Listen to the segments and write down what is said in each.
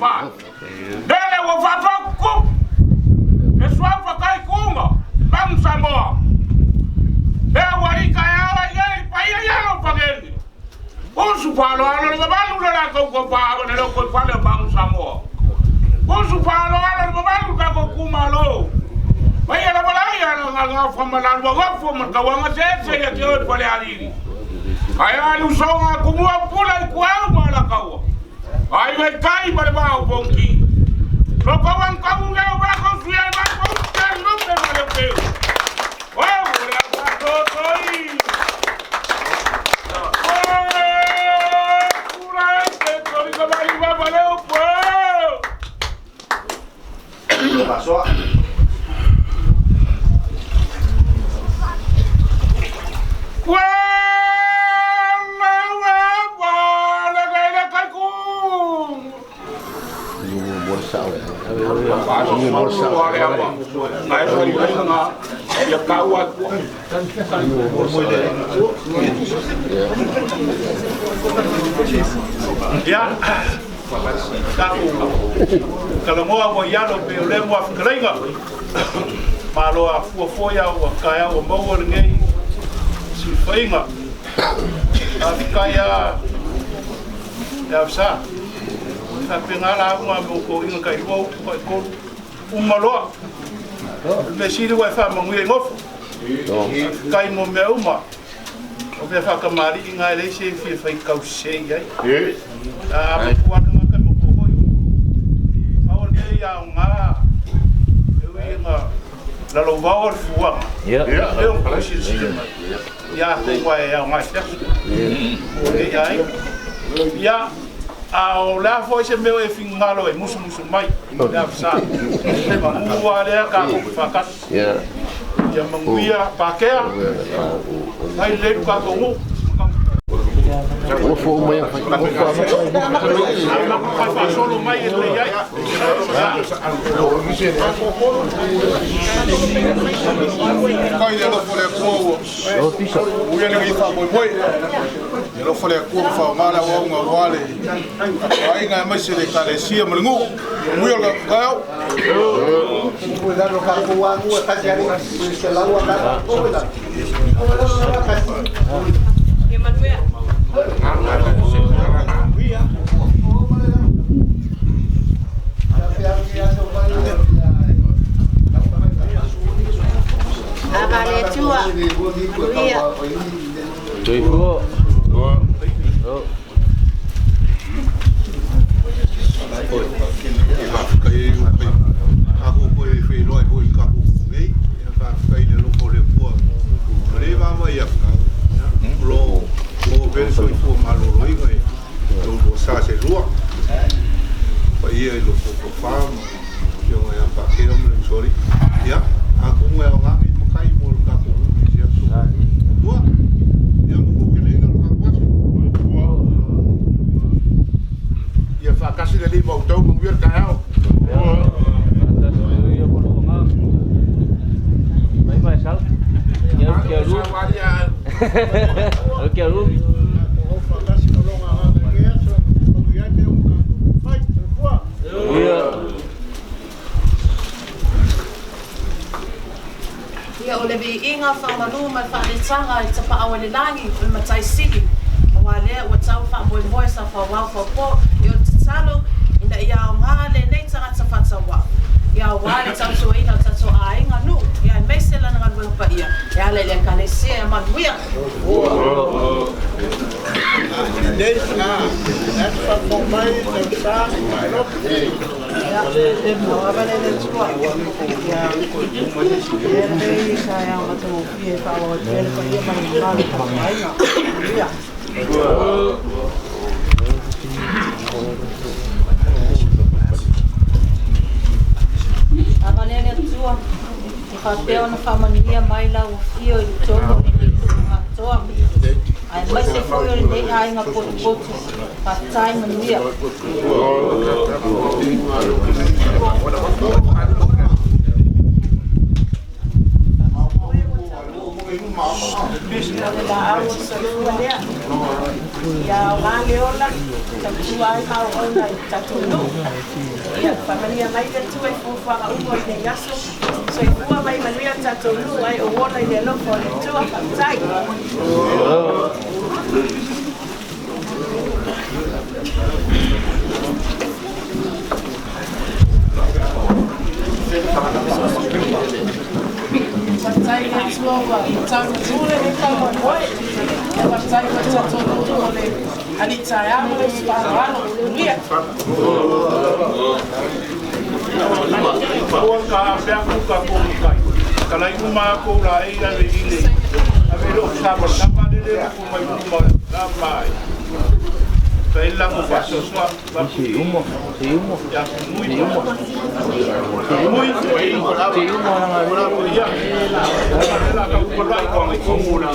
pa. Dele wo fafaku. Eswa fakai kunga. Manusamoa. Warika yawa yai paya yawa pageni. Usu palo alo na balu na ko pa na ko palo Manusamoa. Usu palo alo na balu ka ko kumalo. Paya na balaya na nga famalan wa fo man ka wa se ya ke Falealili. Aya lu songa kumua pula kwa mala kawa. Ai me kai ba ba bonki. Lo ko wan ka un leo ba ko suya ba ko ka no me vale peo. Wow, la pato toi. Pura que tori ko ba iba vale o po. ¿Qué pasó? Ya, kalau mau ya lo boleh mau kerja, malu aku foya, kaya mau ngai, siapa tapi kaya, ya bisa. Tapi ngalah mau kau ingat kau kau umalo, mesti dia wifi mengui ngof, kau mau meuma, oke fakam mari ingat le si fi kau si ya, apa kuat dengan mau kau, awal dia yang ngah, ini ngah, lalu bawal fuang, dia posisi ya kau yang ngah ya. La foi se meu e fingalo e musu mai da sa mangua le ka ko fakat ya manguia pakea ai le ka ko mu o fo mai fa solo mai le ai kai le lo fole ko o tisa u ye ngi fa boy lo fole ko fa mala wa nga wale Aiga mai se le carecia mlingu muyo ga gao cuidado ka ko wa mu ka jari se la wa ka ko la Sanga it's pa awali langi ul matai sigi wale watau fa boy boy sa fa wa fa po yo tsalo ina ya ngale nei tsanga tsa wa ya wale tsa so ina tsa so ai nganu ya mesela na ngalo pa ia ya le kale se ma buia dei na that's fa po mai sa no ya le no avale le tswa ya dei sa ya ma to fie fa o le pa ia ma ngalo pa ai na ya avanene tsua fateo na famania mai la o fio i tomo ni toa ai mai se foi o nei ai nga poto pa time ni ya La agua salua lea. Ya wale ola. Tatua ai mau ona Taituuga. Ya familia mai le tue fufa umo le yaso. So ifua mai manuia Taituuga ai o wona le lofo le tua tai. Partai yang semua tahu boleh kita buat. Partai macam tu boleh. Adik saya boleh sekarang lihat. Buat kahwin aku kai. Kalau ibu mak aku lah ia ini. Tapi lo sabar apa dia aku mai rumah ramai. Saya lang ko pa soswa. Si umo. Ya muy umo. Muy lang ara ko ya. La ka ko lai ko muna.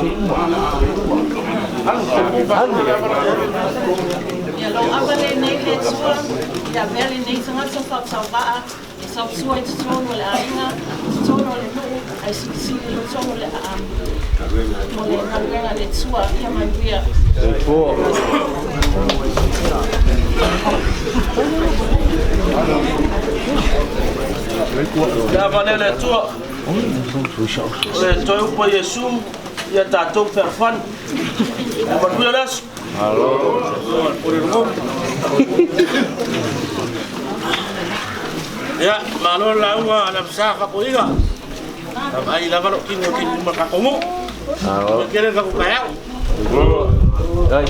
Ya lo abale nei le sua. Ya vele nei sanga Saofa'i. Sapunaoa Isamaeli Aiga. Tono le no. Ai si le tono le Mole nganga le sua ia mai via. Ya vanele tua. Le toi upa Yesu ya tatou perfan. Ya batua das. Halo. Ya, malo lawa na sa kapoiga. Ai la valo kini makakomo. Halo. Kene ka kaya. Ai.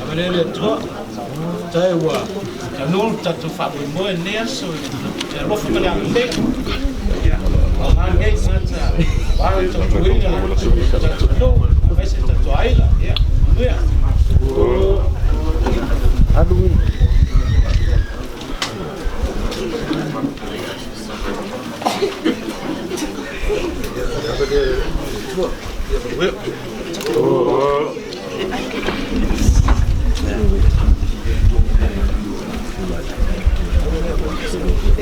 Amarele tua, Taituuga, kanul tatu fabu mo neso, ya lo fue la mbe, ya, ahang es nata, ahang Taituuga, Taituuga, ese tatu Aiga, ya, ya. Aduh.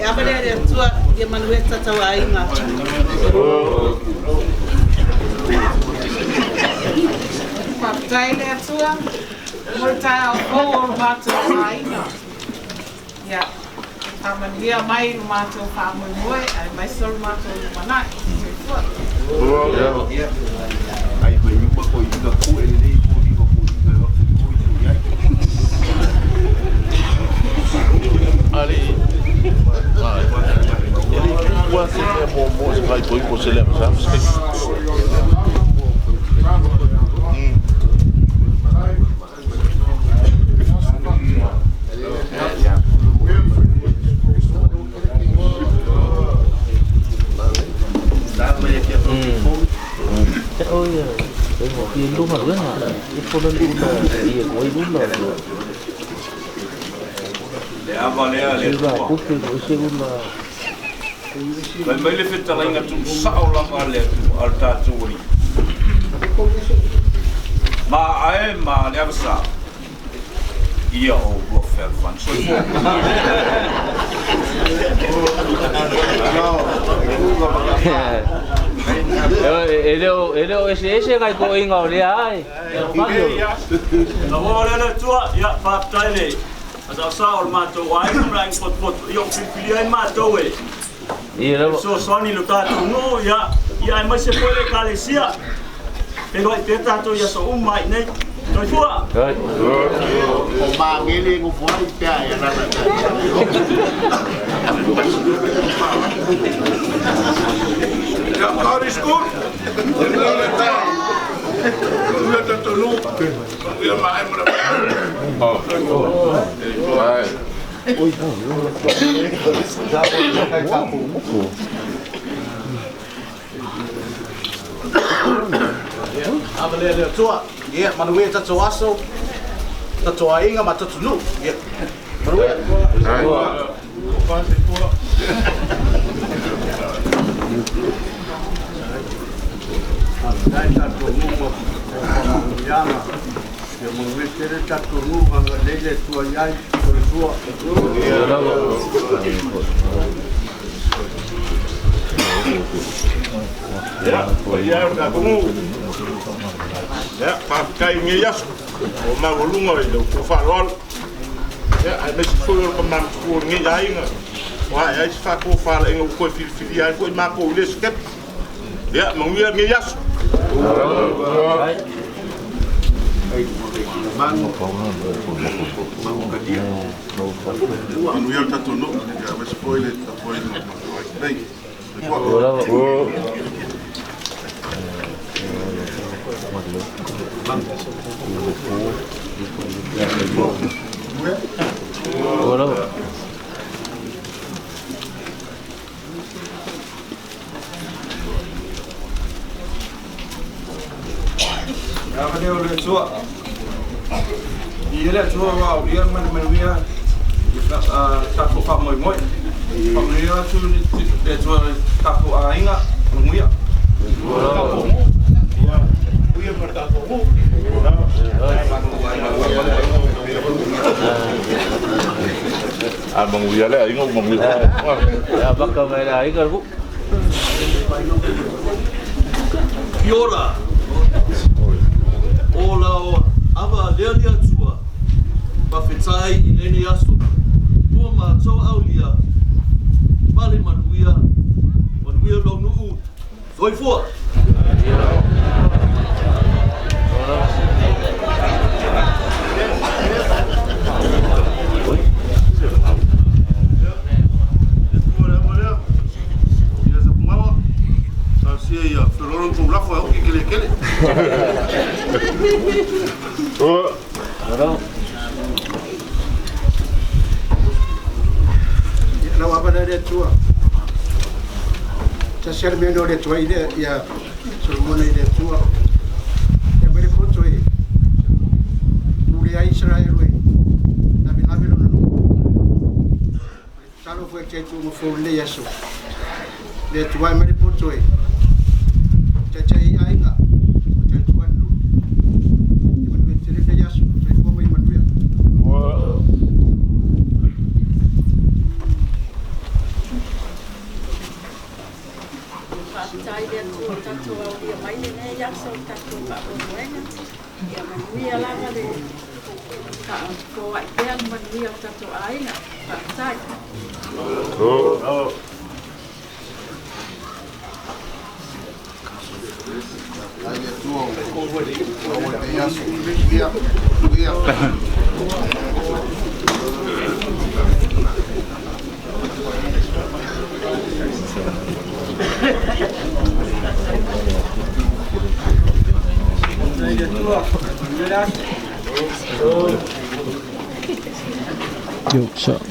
Amarele tua dia Manusamoa Isamaeli. Partai le tua multa o mato Aiga. Ya. Taman dia mai mato famui moi, ai mai sol mato manai. Ya. Ai mai yupa ko ina ku ele ko ni ko ya. Ali. Ele se mo vai por se leva, sabe? Ôi, cái một viên đúng là rất là cái phô đơn đúng là gì của ấy đúng là để là quốc tế của xe đúng là mấy lấy phết trả lại ngắt chúng sao lắm à lệ ở ta chui mà ai mà lẽ sao ia o go fel fan so Ele ese kai ko inga le ai. Na wala na tua ya paptaile. Asa saul mato wai kumra pot yo pipili ai mato e. So soni lutatu no ya mai se pole kalesia. Peloi peta to ya so mai nei. Noi fua. O mangele ngo foi pia ya na. Ya kari skor. Uya tatulu. Uya mai mara. Abalele tua. Ia manuwe tatu aso. Tatu ainga matatu nu. Ia. Manuwe. Dai tatu nu mo. Yana. Ia manuwe tere tatu nu anga lele tua yai tua. Ya, ya udah kamu. Ya, pakai ngias. O magulungo itu kufarol. Ya, ada sesuatu kemam sesuatu ngiai nggak. Wah, ya sesuatu fal enggak kau fil ya kau mako udah skep. Ya, mengias ngias. Manuel tatuno, ya ves spoiler, spoiler. Baik. Apa dia boleh cuak? Dia lah cuak wow, dia mana dia tak faham moi. Dia tu dia cuak tak Aiga, menguya. Uya bertamu. Abang Uya lah, ingat Abang Uya. Ya bakal main Aiga bu. Kiora. Ola o ava lelia tua. Pafetai ileni aso. Tua ma tau aulia. Mali manuia. Manuia lo nuu. Foi fua. Ya, Faleulu tu lá foi o que ele. Não há nada de tua. Já ser menor de tua ideia, já sou de tua. Já me conto aí. Mulher Israel aí. Na minha vida não. Salo foi que tu me foi ler isso. De tua me conto aí. Já Aiga. Já tua lu. Eu me tirei de isso. Já como aí Manuel. Tai dia tu tatu au dia mai ne ya so tatu ba o moenga ya manuia lava de ka ko ai dia manuia tatu Aiga pa tai Aí tu o penhaço, via. Yok shot.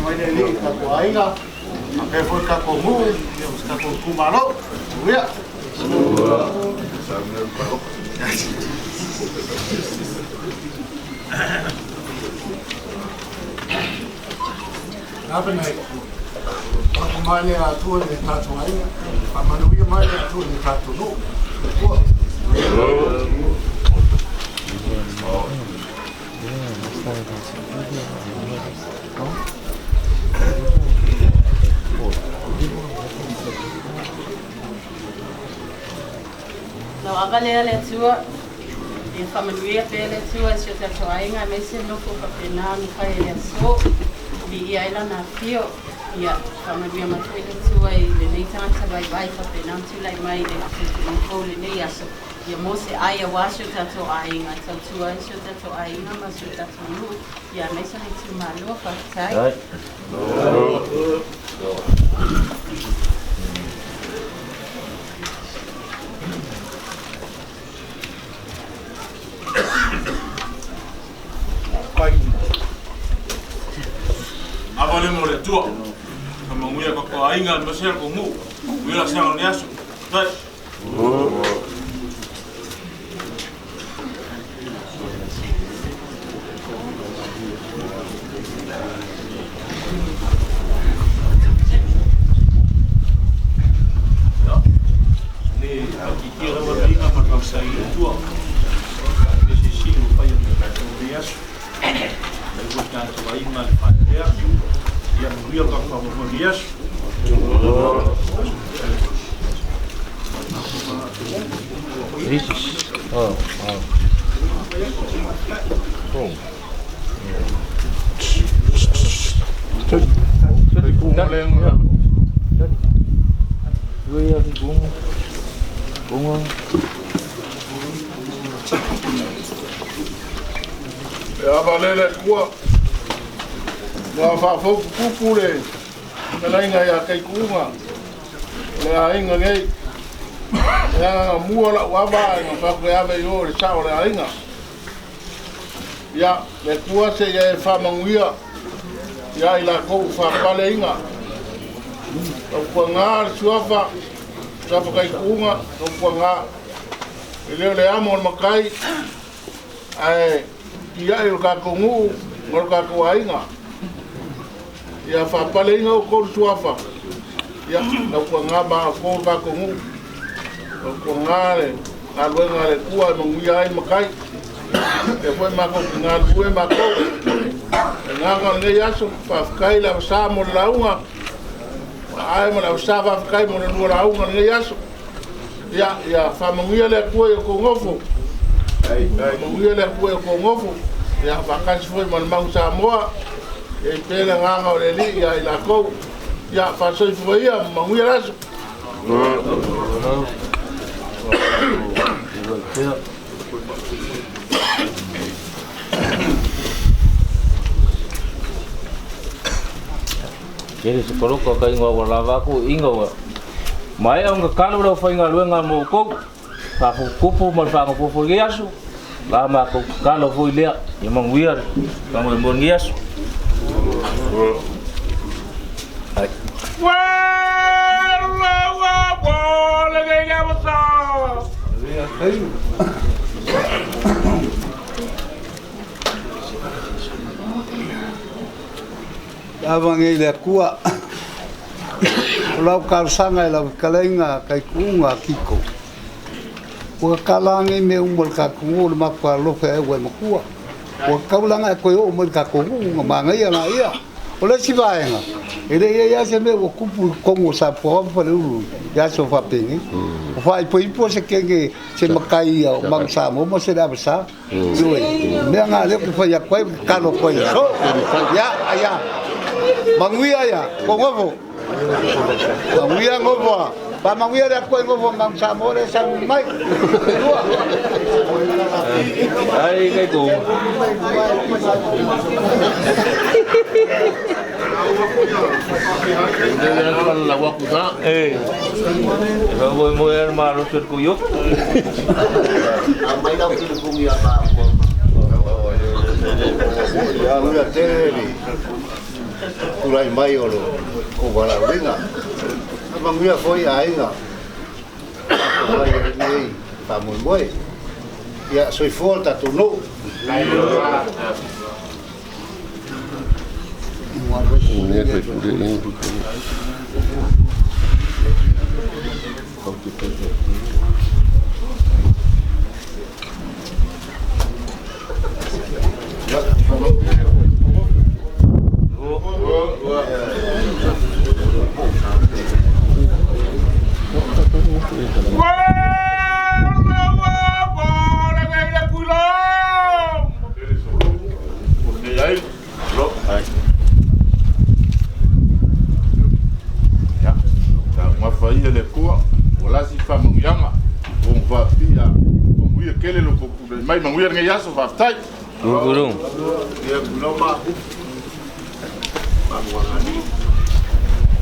Falealili kako Aiga, ape foi kako mu, os kako kumalo, via. Apa naik? Aku mali atu ni tatu Aiga, amanuia mali atu ni tatu nu. no avale le tua e familia pele tua se tatu Aiga me se no ko ka pena ni kai le so bi ia ila na fio Ia, whamawia matui le tua I le nei tangata vai vai whapenam tulai mai le kou le nei aso. Ia mo se aia wasio tato ainga, tautua isio tato ainga, masio tato nu. Ia mesa le tu malua whakatai. Avale mo le tua. Kamanguia ko ainga no se ko mu. Wila sang ni aso. Right. Ni akikira wa inga ma sa I tua. Ese si o pai ni aso. Le gusta tu ainga le padea. Ia muia ka fa mo ni aso. Oh. Ya valele kua. Wa fa fo kupule. Kala inga ya kai kuma. Le ainga ngai. Ya mua la wa ba no fa ko ya ve yo le sa o le ainga. Ya le kua se ya fa manguia. Ya ila ko fa pale inga. Ko nga suafa. Suafa kai kuma no ko nga. Le amo makai. Ai ia I ka kongu ngor ka ko ainga ia fa pale inga ko tuafa ia na ko nga ba ko ka kongu ko ngale na luenga le kua no ia ai makai e foi ma ko nga lue ma ko nga nge yaso fa kai la sa mo launga ai mo la sa fa kai mo no launga nge yaso ia fa mo ia le ko ngofo Manguia le kue ko ngofu ya vakasi foi man Manusamoa e pela nganga o le li ya ila kou ya fasoi foi ya manguia raso Jadi se coloca kai ngwa wala va ku inga wa mai ang ka kalu lo fa inga luenga mo ko fa kupu mo fa ko fo yasu la ma ko kalu fo ile ya manguia ka mo mon yasu ai wala wa bola ge ya basa Avangi le kua. Lau kalsanga lau kalenga kai kunga kiko. Ua kalangi me umol ka kungu le makwa lofe e we makua. Ua kaulanga koe o umol ka kungu manga ia na ia. Ole si vaenga. Ele ia se me o kupu kongo sa po Faleulu. Ya so fa pengi. O fa ipo se kenge se makai o Manusamoa mo se da basa. Yoi. Me nga le ko fa ya koe kalo koe. So ya aya. Manguia ya, kongovo. Manguia ngovo. Pa manguia da koe ngovo Manusamoa le sang mai. ai kai ko Dia nak lawa ku sa mo er maro sur ku yo Mai da ku ku ya pa. Ya ura teri. Kulai mai olo o wala winga. Manguia foi ainga. Mai nei pa moi. Ya soy volta tu no. lo ko mai manguia ngai aso fa tai Gurung. dia lo ma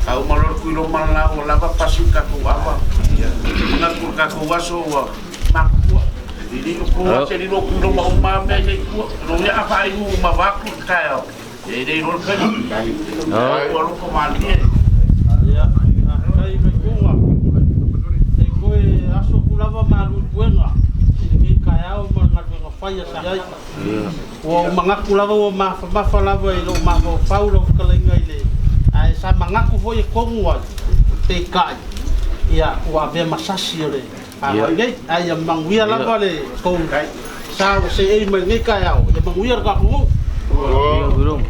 kau malor kuilo mala o lava pasuka ko apa na ku ka ko waso wa makua ini ko se ni lo kuilo ma me ni ku no ya fa i ma va ku ka e dei lo ka ai o lo ko mal ni ya kai me kunga e koe aso kulava malu buenga ni kaya o manga venga faya sa ai o manga kulava o ma fa lava i lo ma o paulo kalenga ile ai sa manga ku foi kongwa te kai ia wa ve masasi ole ai ai manguia lava le ko sa o se e me ni kaya o le manguia ka ku Gurung.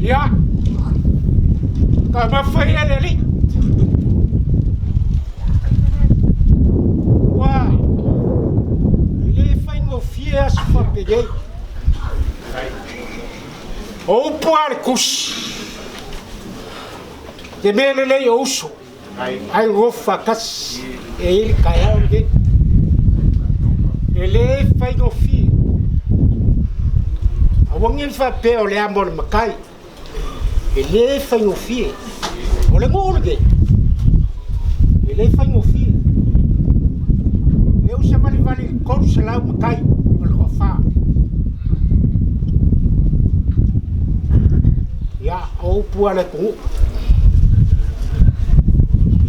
Ya, kama Falealili. Wah, ele faz no fias para pegar. O puarcus de melele ouso ai rofacas ele caiu de ele faz no fio a wangin fa pe ole amor makai ele faz no fio ole ngurge ele faz no fio eu chamo de vale consela makai ole rofa ya o puale ku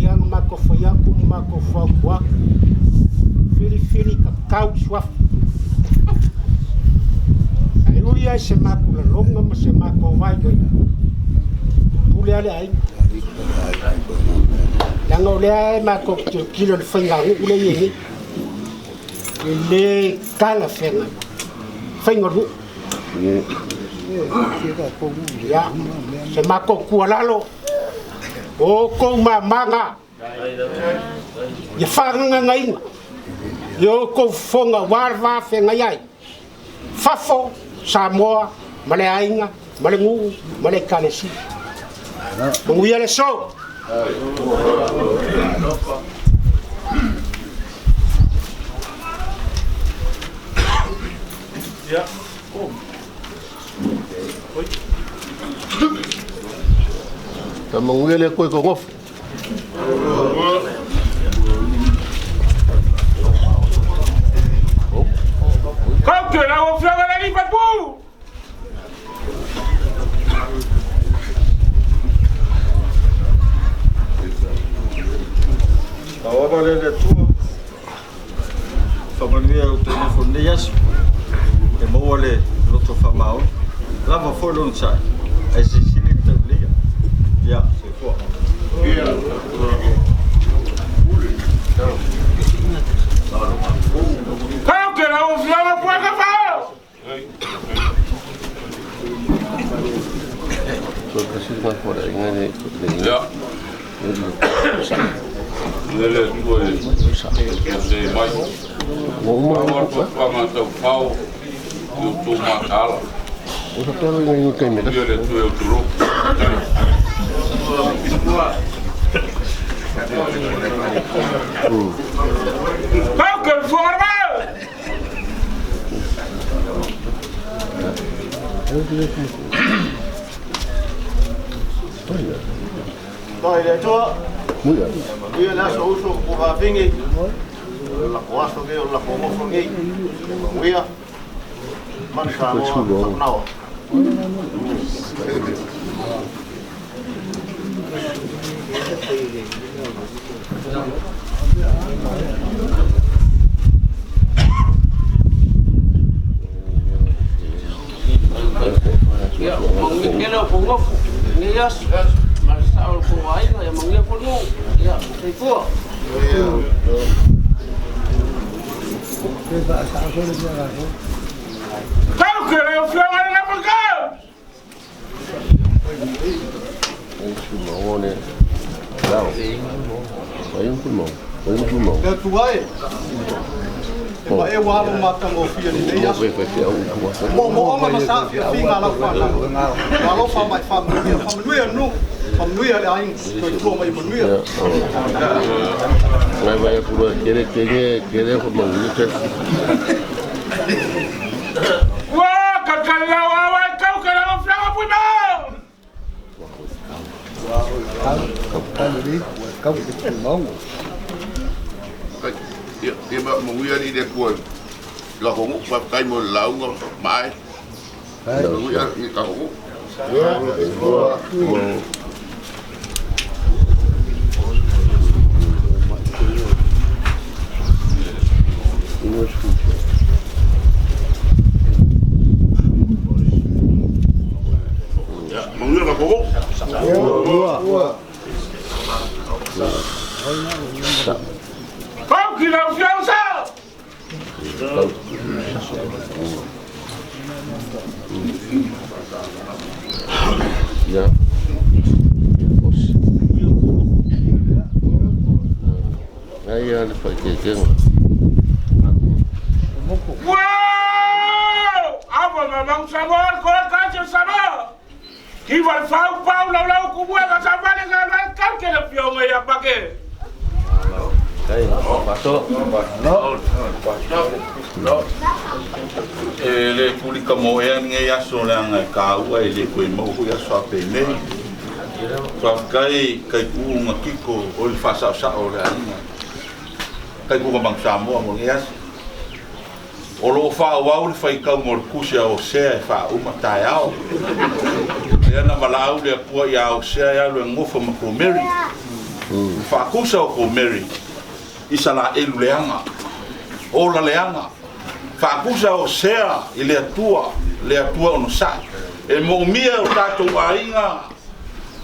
yang mako fayaku mako fakwa fili kakau swaf ayu ya se mako la longa ma se mako vai go pule ale ai yang ole ai mako kilo de fanga ule yeni ele kala fenga fenga ru ya se mako kualalo o ko manga ya fanga ngai yo ko fonga warva fenga yai fafo Samoa male ainga male ngu male kanesi ngu yale so ya Tamanguele koe ko ngofu. kau ke la o flava la ni papu Awa vale le tua. Whamangia o telefone yasu. E maua le loto whamao. Lava foi lo nsai. Ai se sili te lia. Ya, se fua. kau ke la o flava po ka fa So kasi mas fora ngani. Ja. Lele tuoi se mai. Mo Awar po panga tau pau. Eu tu matala. o sa pero ngani kay me. Lele tuoi turu. kau ke forma Dai le tua. Muya. Ia la so uso ko va vingi. La coasto que la como fongi. Ia. Manusamoa Sapunaoa. ya mangikelo pongo nias mas sao ko Aiga ya mangia pongo ya Taituuga kau ke la o flava la pakau Mo ne. Lao. Ayun ko mo. Le tuai. Ma e walo matango fia ni nei aso. Mo masa finga la kwa la. Walo fa mai famnuia nu. Famnuia le aing. Toi mai famnuia. Ngai vai pura kere ko mangi. Wah, kakala wa kau kena flaga pui ma. Kau mau. Dia menguya ni dia kuat. Lah kamu pakai mau lau mai. Menguya ni kamu. Ya, menguya lah kamu. Kau kira fiansa. Ya. Aí ele foi que Wow! Apa memang sabar kau kacau sama. Kibar fau lau kubu yang sabar dengan kau kena fiansa ya pakai. Le kulika mo e nge ya so la nga ka u e le ko mo ku ya so pe ne so kai ku nga kiko o le fa sa o la ina kai ku bang sa mo nge ya o lo fa wa u le fa ka mo ku sia o se fa u ma ta ya o ya na mala u le ku ya o se ya lo ngo fa ma ko meri fa ku sa ko meri isala elu leanga o la leanga fa kusa o sea ile atua ono sa e mo mia o tato ainga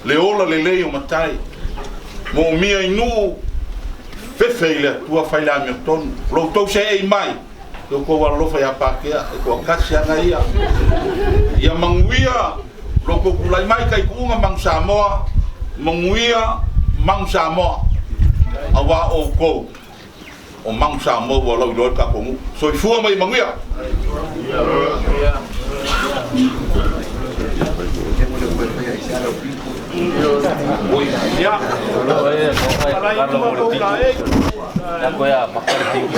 le ola le o matai mo mia inu fefe ile atua fa ila mi ton lo to se e mai lo ko wa lo fa ya pa ke ko kasi anga ia manguia lo ko kulai mai kai kunga Manusamoa manguia Manusamoa awa o ko o Manusamoa wa lo ka ko so i fu mai manguia ya Aku ya pakai tinggi.